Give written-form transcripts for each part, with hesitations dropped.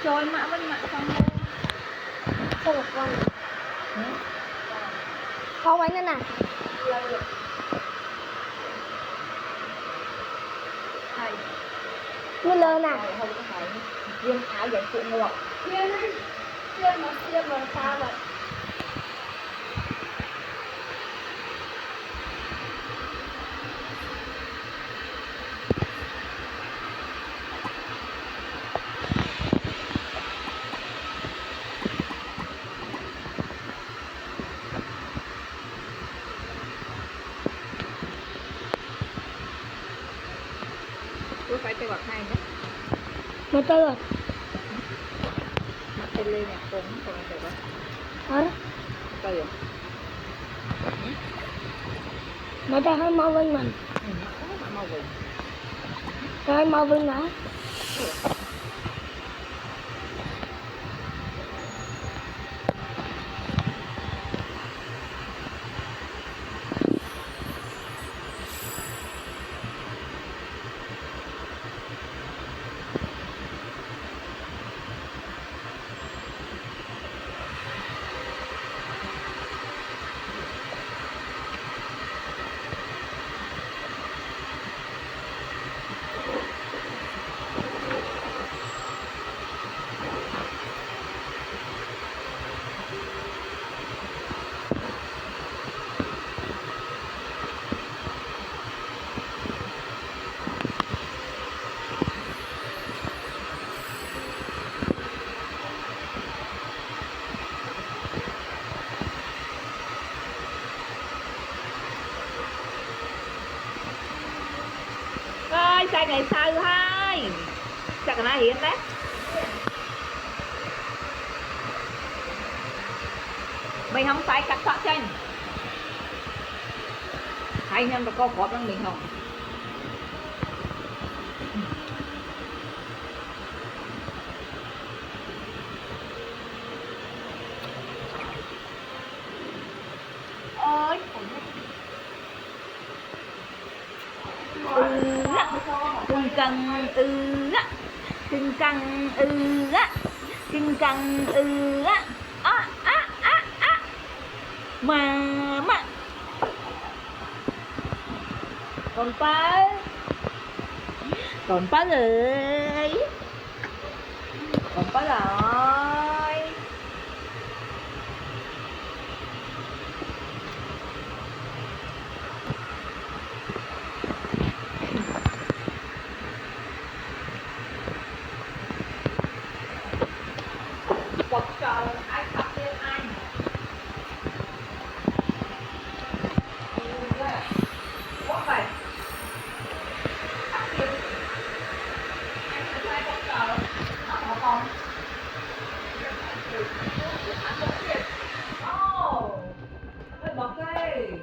Trôi mã vẫn mã xong luôn. Không một con. Không anh nè. Thầy. Như lơ nè. Không có thầy. Riêng áo dành phụ ngược. Riêng ấy. Riêng mà sao vậy? Tôi phải tay bạc hai nhé. Mà tôi rồi. Mặt tên lên nhạc cũng không tay bạc. Hả? Tay rồi. Mà ta hơi mau bên mình. Mau về. Rồi mau bên nữa. Ơi, sai ngày sau hai. Chắc là hiện đấy. Mình không phải cắt sọ chanh. Hai nhân và co cọp bằng mình không. Ôi cưng căng cưng căng cưng căng mà còn ba ơi còn ba rồi quật trời ai tập thêm anh quá vậy tập thêm anh phải sai quật trời nó còn hơi bật đi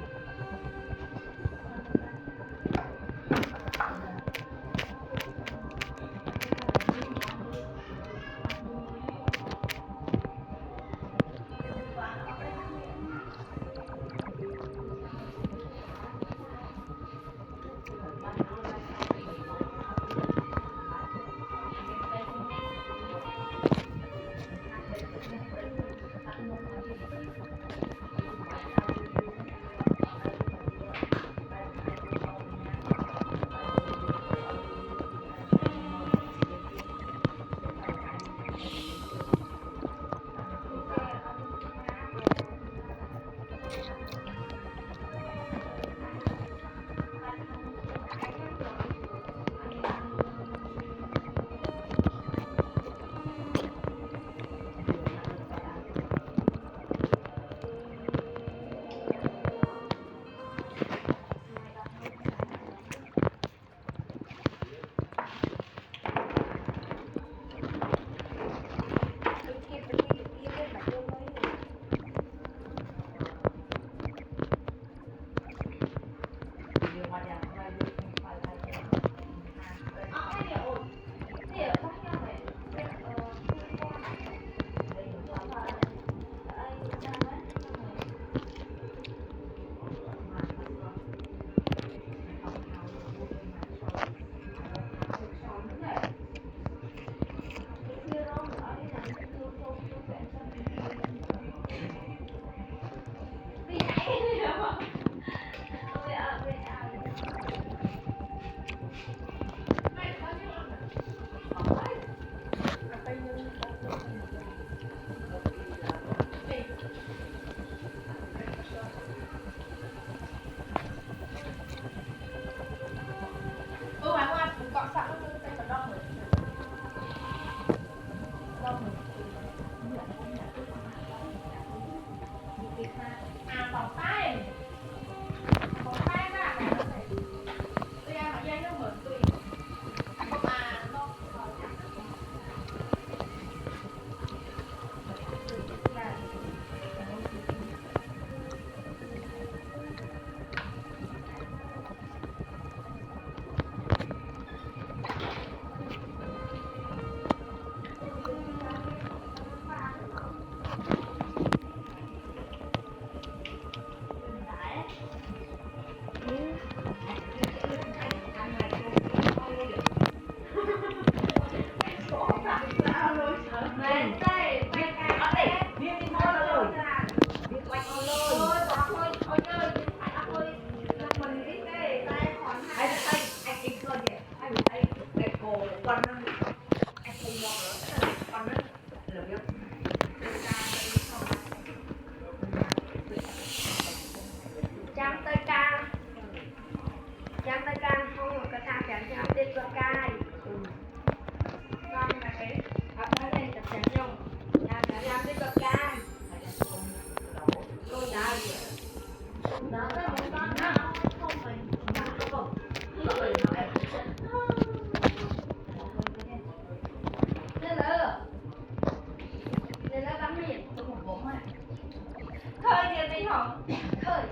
không? Khơi.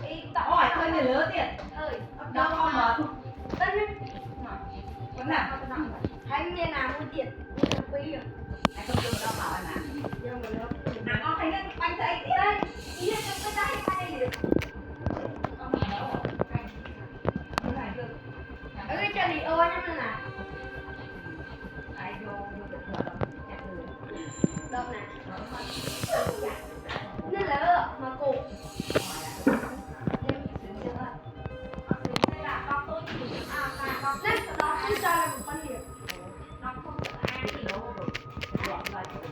Ý tỏ. Ôi, khơi này lớn tiền. Khơi. Đâu không mở. Tất nhiên. Vẫn nào? Thấy như nào mua tiền. Mua tiền quý rồi. Anh không dùng đâu bảo anh à. Nhưng mà nó. Con thấy cái bánh thấy Đây. Ý là trong cái tay này. con mẹ đâu rồi. Cái này cơ. Ở cái chân này ôi nhá nè. Ai vô được rồi đâu. Chắc được. Đâu nè. Nên là mà cụ. Nên đó không cho là một con liệt. Nó không có ai thì đâu được. Dọn lại cho được.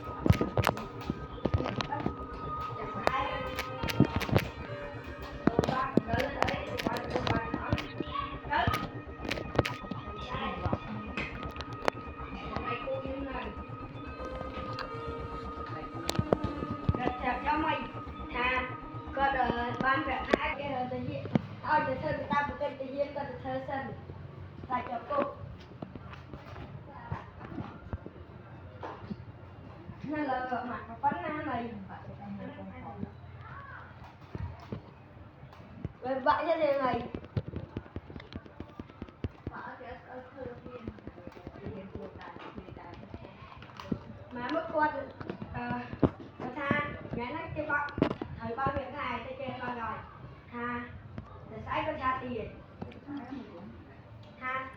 Ban việc hai cái tự nhiên, tự thơ người ta một cái tự nhiên có thơ sân, lại cho cô. Nên là mặt nó phấn na này. Vậy vậy cho nên này. Mà mất quan tha nhá nó cái bác thầy ba việc này tôi chơi ba rồi tha để sai có cha tiền tha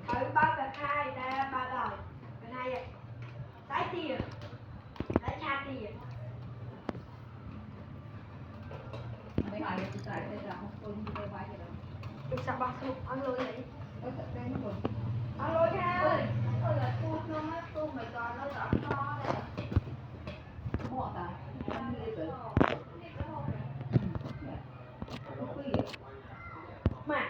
thầy ba việc hai ta ba rồi cái này vậy sai tiền sai cha tiền Mấy hỏi thì tại đây là không tôi đi vai gì đâu. được sao bác sụp ăn lôi đấy Nó thật ra nó buồn. ăn lôi ha ơi là tu nó mất tu mày còn nó rõ to đấy Họ ta. Anh đi tới. mà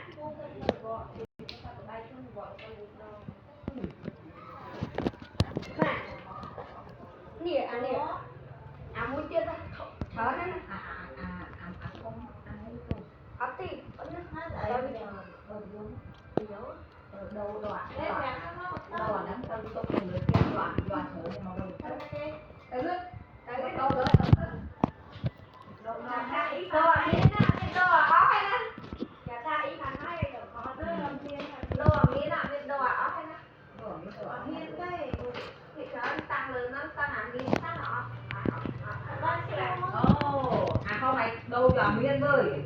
nè anh nè muốn chưa ta thở nó Không ăn hết luôn. thì nó Đâu đoạn lắm tao tôi cùng người kia đoạn thở nhưng mà đâu tới nước tới cái đồ đâu tha ý đồ ý đồ ó hay nè cả tha ý thằng hai đồ có đứa làm tiền đồ nghĩ là biết đồ ó hay nè miên đây thì cái tăng lớn nó tăng hẳn miên tăng họ không mày đâu là miên ơi